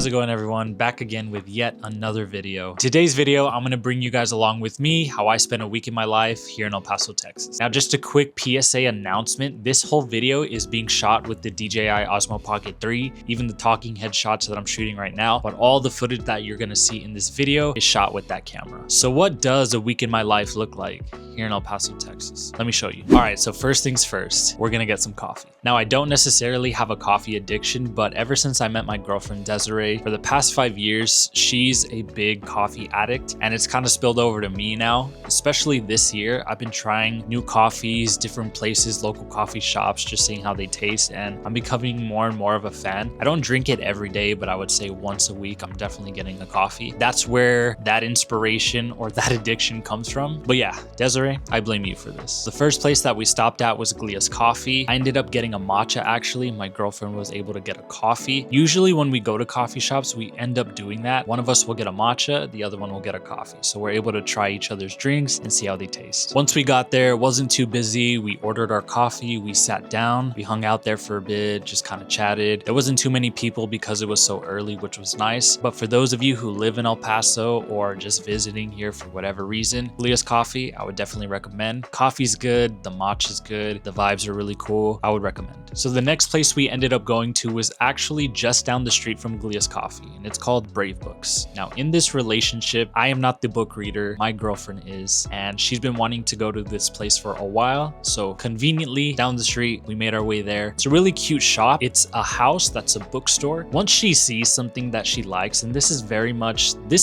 How's it going, everyone? Back again with yet another video. Today's video, I'm gonna bring you guys along with me how I spent a week in my life here in El Paso, Texas. Now, just a quick PSA announcement. This whole video is being shot with the DJI Osmo Pocket 3, even the talking head shots that I'm shooting right now, but all the footage that you're gonna see in this video is shot with that camera. So what does a week in my life look like here in El Paso, Texas? Let me show you. All right, so first things first, we're gonna get some coffee. Now, I don't necessarily have a coffee addiction, but ever since I met my girlfriend Desiree, for the past 5 years, she's a big coffee addict, and it's kind of spilled over to me now. Especially this year, I've been trying new coffees, different places, local coffee shops, just seeing how they taste, and I'm becoming more and more of a fan. I don't drink it every day, but I would say once a week, I'm definitely getting a coffee. That's where that inspiration or that addiction comes from. But yeah, Desiree, I blame you for this. The first place that we stopped at was Glia's Coffee. I ended up getting a matcha, actually. My girlfriend was able to get a coffee. Usually when we go to coffee shops, we end up doing that. One of us will get a matcha, the other one will get a coffee. So we're able to try each other's drinks and see how they taste. Once we got there, it wasn't too busy. We ordered our coffee, we sat down, we hung out there for a bit, just kind of chatted. There wasn't too many people because it was so early, which was nice. But for those of you who live in El Paso or just visiting here for whatever reason, Glia's Coffee, I would definitely recommend. Coffee's good, the matcha's good, the vibes are really cool. I would recommend. So the next place we ended up going to was actually just down the street from Glia's Coffee, and it's called Brave Books. Now, in this relationship, I am not the book reader, my girlfriend is, and she's been wanting to go to this place for a while. So conveniently down the street, we made our way there. It's a really cute shop. It's a house that's a bookstore. Once she sees something that she likes, and this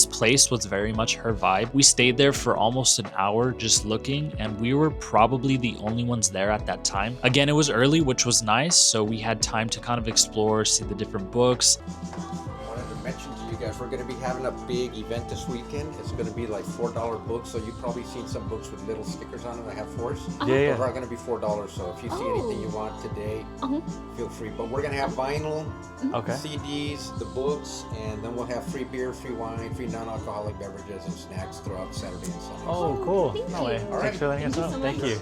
place was very much her vibe. We stayed there for almost an hour just looking, and we were probably the only ones there at that time. Again, it was early, which was nice, so we had time to kind of explore, see the different books. I wanted to mention to you guys, we're going to be having a big event this weekend. It's going to be like $4 books, so you've probably seen some books with little stickers on them that have $4s. Yeah. Those are going to be $4, so if you see anything you want today, feel free. But we're going to have vinyl, CDs, the books, and then we'll have free beer, free wine, free non-alcoholic beverages and snacks throughout Saturday and Sunday. Oh, cool. No way. All right. Thanks for letting us know. Thank you.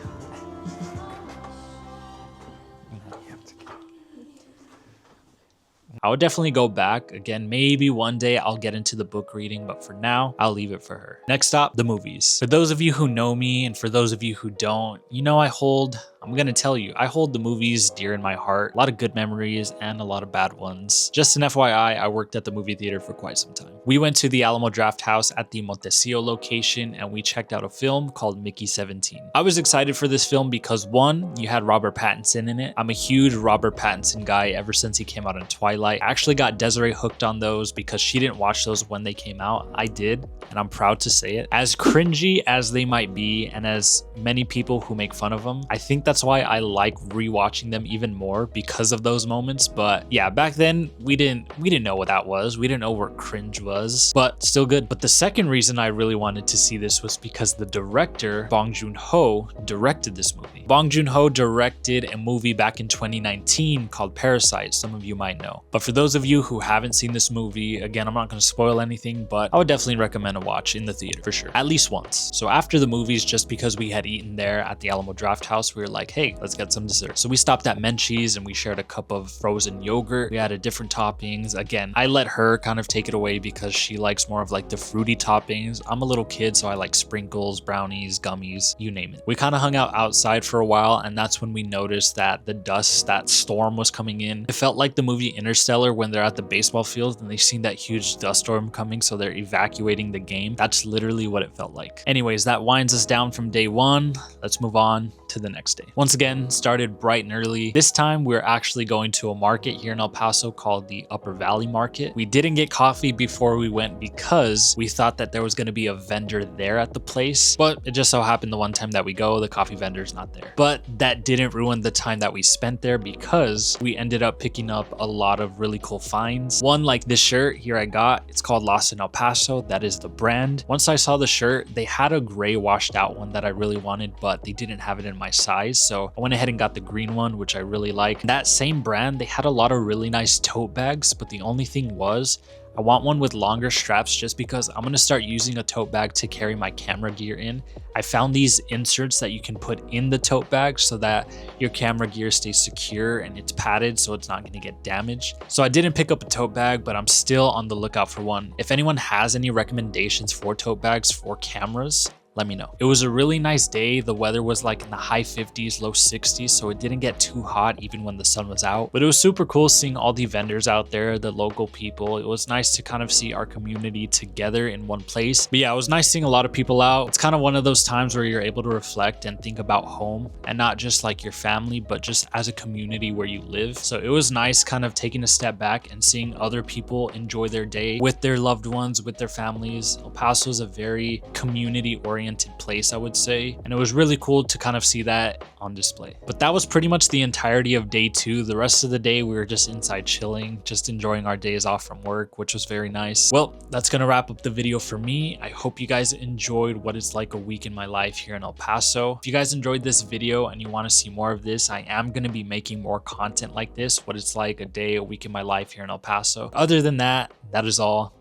I would definitely go back. Again, maybe one day I'll get into the book reading, but for now, I'll leave it for her. Next up, the movies. For those of you who know me and for those of you who don't, you know I'm gonna tell you, I hold the movies dear in my heart. A lot of good memories and a lot of bad ones. Just an FYI, I worked at the movie theater for quite some time. We went to the Alamo Draft House at the Montecillo location and we checked out a film called Mickey 17. I was excited for this film because one, you had Robert Pattinson in it. I'm a huge Robert Pattinson guy ever since he came out in Twilight. I actually got Desiree hooked on those because she didn't watch those when they came out. I did, and I'm proud to say it. As cringy as they might be, and as many people who make fun of them, I think that's why I like rewatching them even more because of those moments. But yeah, back then we didn't know what that was. We didn't know what cringe was, but still good. But the second reason I really wanted to see this was because the director, Bong Joon-ho, directed this movie. Bong Joon-ho directed a movie back in 2019 called Parasite. Some of you might know. But for those of you who haven't seen this movie, again, I'm not going to spoil anything, but I would definitely recommend a watch in the theater for sure, at least once. So after the movies, just because we had eaten there at the Alamo Draft House, we were like, hey, let's get some dessert. So we stopped at Menchie's and we shared a cup of frozen yogurt. We added different toppings. Again, I let her kind of take it away because she likes more of like the fruity toppings. I'm a little kid, so I like sprinkles, brownies, gummies, you name it. We kind of hung out outside for a while, and that's when we noticed that the dust, that storm was coming in. It felt like the movie Interstellar when they're at the baseball field and they've seen that huge dust storm coming, so they're evacuating the game. That's literally what it felt like. Anyways, that winds us down from day one. Let's move on to the next day. Once again, started bright and early. This time we're actually going to a market here in El Paso called the Upper Valley Market. We didn't get coffee before we went because we thought that there was going to be a vendor there at the place, but it just so happened the one time that we go, the coffee vendor's not there. But that didn't ruin the time that we spent there because we ended up picking up a lot of really cool finds. One, like this shirt here I got, it's called Lost in El Paso. That is the brand. Once I saw the shirt, they had a gray washed out one that I really wanted, but they didn't have it in my size. So I went ahead and got the green one, which I really like. That same brand, they had a lot of really nice tote bags, but the only thing was, I want one with longer straps just because I'm gonna start using a tote bag to carry my camera gear in. I found these inserts that you can put in the tote bag so that your camera gear stays secure and it's padded so it's not gonna get damaged. So I didn't pick up a tote bag, but I'm still on the lookout for one. If anyone has any recommendations for tote bags for cameras, let me know. It was a really nice day. The weather was like in the high 50s, low 60s, so it didn't get too hot even when the sun was out. But it was super cool seeing all the vendors out there, the local people. It was nice to kind of see our community together in one place. But yeah, it was nice seeing a lot of people out. It's kind of one of those times where you're able to reflect and think about home, and not just like your family, but just as a community where you live. So it was nice kind of taking a step back and seeing other people enjoy their day with their loved ones, with their families. El Paso is a very community oriented place, I would say, and it was really cool to kind of see that on display. But that was pretty much the entirety of day 2. The rest of the day we were just inside chilling, just enjoying our days off from work, which was very nice. Well, that's gonna wrap up the video for me. I hope you guys enjoyed what it's like a week in my life here in El Paso. If you guys enjoyed this video and you want to see more of this, I am going to be making more content like this, what it's like a day, a week in my life here in El Paso. Other than that, that is all.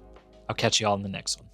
I'll catch you all in the next one.